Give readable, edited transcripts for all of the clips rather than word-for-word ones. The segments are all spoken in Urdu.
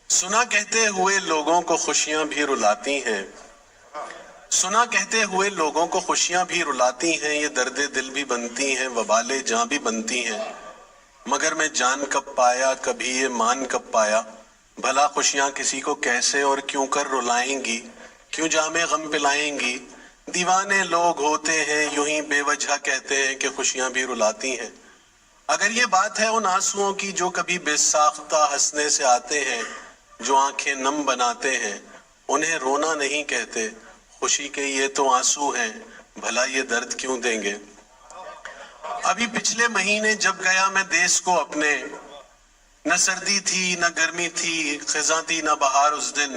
سنا کہتے ہوئے لوگوں کو خوشیاں بھی رلاتی ہیں، سنا کہتے ہوئے لوگوں کو خوشیاں بھی رلاتی ہیں، یہ درد دل بھی بنتی ہیں، وبال جاں بھی بنتی ہیں، مگر میں جان کب پایا، کبھی یہ مان کب پایا، بھلا خوشیاں کسی کو کیسے اور کیوں کر رلائیں گی، کیوں جام غم پلائیں گی، دیوانے لوگ ہوتے ہیں یوں ہی بے وجہ کہتے ہیں کہ خوشیاں بھی رلاتی ہیں۔ اگر یہ بات ہے ان آنسوؤں کی جو کبھی بے ساختہ ہنسنے سے آتے ہیں، جو آنکھیں نم بناتے ہیں، انہیں رونا نہیں کہتے، خوشی کے یہ تو آنسو ہیں، بھلا یہ درد کیوں دیں گے۔ ابھی پچھلے مہینے جب گیا میں دیس کو اپنے، نہ سردی تھی نہ گرمی تھی، خزاں تھی نہ بہار اس دن،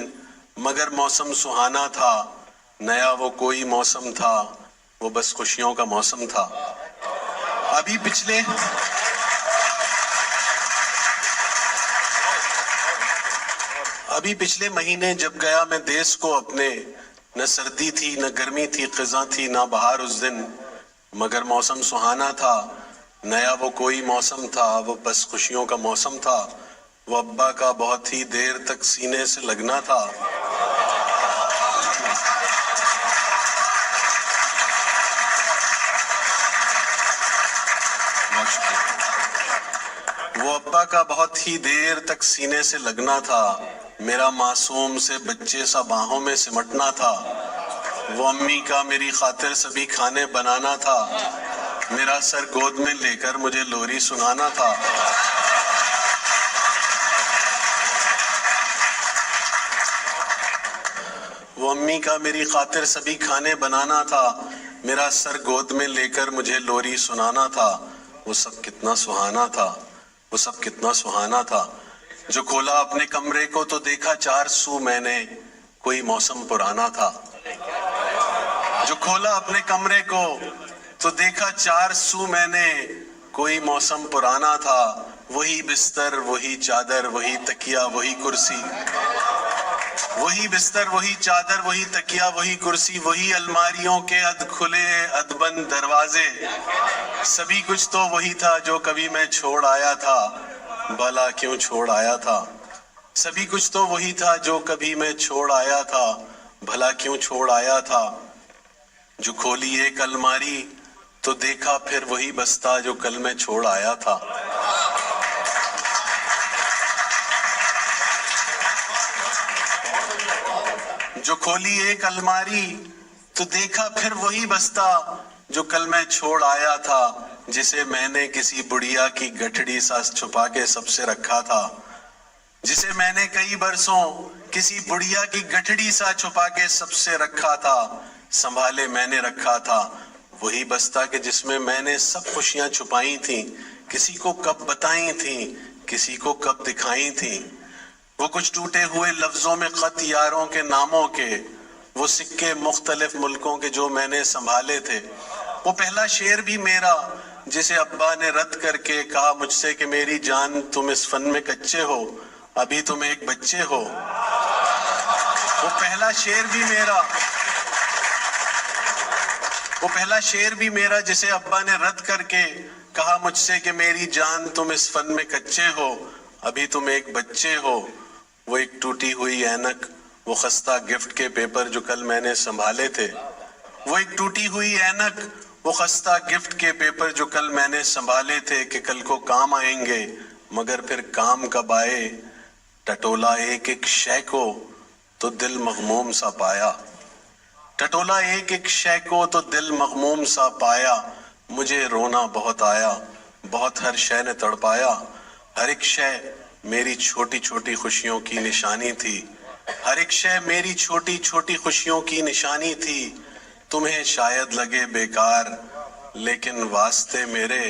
مگر موسم سہانا تھا، نیا وہ کوئی موسم تھا، وہ بس خوشیوں کا موسم تھا۔ ابھی پچھلے مہینے جب گیا میں دیس کو اپنے، نہ سردی تھی نہ گرمی تھی، خزاں تھی نہ بہار اس دن، مگر موسم سہانا تھا، نیا وہ کوئی موسم تھا، وہ بس خوشیوں کا موسم تھا۔ وہ ابا کا بہت ہی دیر تک سینے سے لگنا تھا، وہ ابا کا بہت ہی دیر تک سینے سے لگنا تھا، میرا معصوم سے بچے سا باہوں میں سمٹنا تھا۔ وہ امی کا میری خاطر سبھی کھانے بنانا تھا، میرا سر گود میں لے کر مجھے لوری سنانا تھا۔ وہ امی کا میری خاطر سبھی کھانے بنانا تھا، میرا سر گود میں لے کر مجھے لوری سنانا تھا۔ وہ سب کتنا سہانا تھا، وہ سب کتنا سہانا تھا۔ جو کھولا اپنے کمرے کو تو دیکھا چار سو میں نے، کوئی موسم پرانا تھا۔ جو کھولا اپنے کمرے کو تو دیکھا چار سو میں نے، کوئی موسم پرانا تھا۔ وہی بستر وہی چادر وہی تکیا وہی کرسی، وہی بستر وہی چادر وہی تکیا وہی کرسی، وہی الماریوں کے اد کھلے اد بند دروازے، سبھی کچھ تو وہی تھا جو کبھی میں چھوڑ آیا تھا، بھلا کیوں چھوڑ آیا تھا۔ سبھی کچھ تو وہی تھا جو کبھی میں چھوڑ آیا تھا، بھلا کیوں چھوڑ آیا تھا۔ جو کھولی ایک الماری تو دیکھا پھر وہی بستہ جو کل میں چھوڑ آیا تھا۔ جو کھولی ایک الماری تو دیکھا پھر وہی بستہ جو کل میں چھوڑ آیا تھا، جسے میں نے کسی بڑھیا کی گٹھڑی سا چھپا کے سب سے رکھا تھا، جسے میں نے کئی برسوں کسی بڑھیا کی گٹھڑی سا چھپا کے سب سے رکھا تھا، سنبھالے میں نے رکھا تھا۔ وہی بستہ کہ جس میں میں نے سب خوشیاں چھپائی تھیں، کسی کو کب بتائی تھیں، کسی کو کب دکھائی تھیں۔ وہ کچھ ٹوٹے ہوئے لفظوں میں خط یاروں کے ناموں کے، وہ سکے مختلف ملکوں کے جو میں نے سنبھالے تھے۔ وہ پہلا شعر بھی میرا جسے ابا نے رد کر کے کہا مجھ سے کہ میری جان تم اس فن میں کچے ہو، ابھی تم ایک بچے ہو۔ وہ پہلا شعر بھی میرا جسے ابا نے رد کر کے کہا مجھ سے کہ میری جان تم اس فن میں کچے ہو، ابھی تم ایک بچے ہو۔ وہ ایک ٹوٹی ہوئی اینک، وہ خستہ گفٹ کے پیپر جو کل میں نے سنبھالے تھے، وہ ایک ٹوٹی ہوئی اینک، وہ خستہ گفٹ کے پیپر جو کل میں نے سنبھالے تھے کہ کل کو کام آئیں گے، مگر پھر کام کب آئے۔ ٹٹولا ایک ایک شے کو تو دل مغموم سا پایا، ٹٹولا ایک ایک شے کو تو دل مغموم سا پایا۔ مجھے رونا بہت آیا، بہت ہر شے نے تڑپایا، ہر ایک شے میری چھوٹی چھوٹی خوشیوں کی نشانی تھی، ہر ایک شے میری چھوٹی چھوٹی خوشیوں کی نشانی تھی۔ تمہیں شاید لگے بیکار لیکن واسطے میرے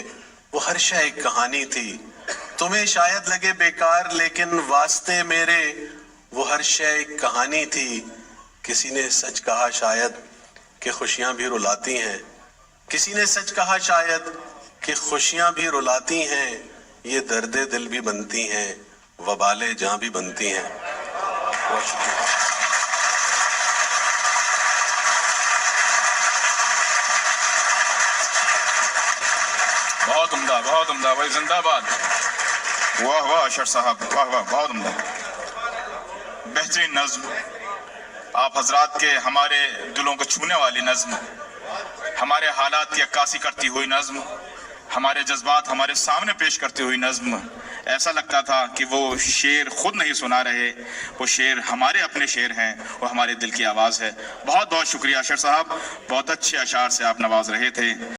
وہ ہر شے ایک کہانی تھی، تمہیں شاید لگے بیکار لیکن واسطے میرے وہ ہر شے ایک کہانی تھی۔ کسی نے سچ کہا شاید کہ خوشیاں بھی رلاتی ہیں، کسی نے سچ کہا شاید کہ خوشیاں بھی رلاتی ہیں، یہ درد دل بھی بنتی ہیں، وبال جاں بھی بنتی ہیں۔ بہت شکریہ۔ بہت عمدہ بھائی، زندہ باد۔ واہ واہ اشر صاحب، واہ واہ، بہت عمدہ۔ بہترین نظم، آپ حضرات کے ہمارے دلوں کو چھونے والی نظم، ہمارے حالات کی عکاسی کرتی ہوئی نظم، ہمارے جذبات ہمارے سامنے پیش کرتی ہوئی نظم. ایسا لگتا تھا کہ وہ شعر خود نہیں سنا رہے، وہ شعر ہمارے اپنے شعر ہیں، وہ ہمارے دل کی آواز ہے. بہت بہت شکریہ اشر صاحب، بہت اچھے اشعار سے آپ نواز رہے تھے.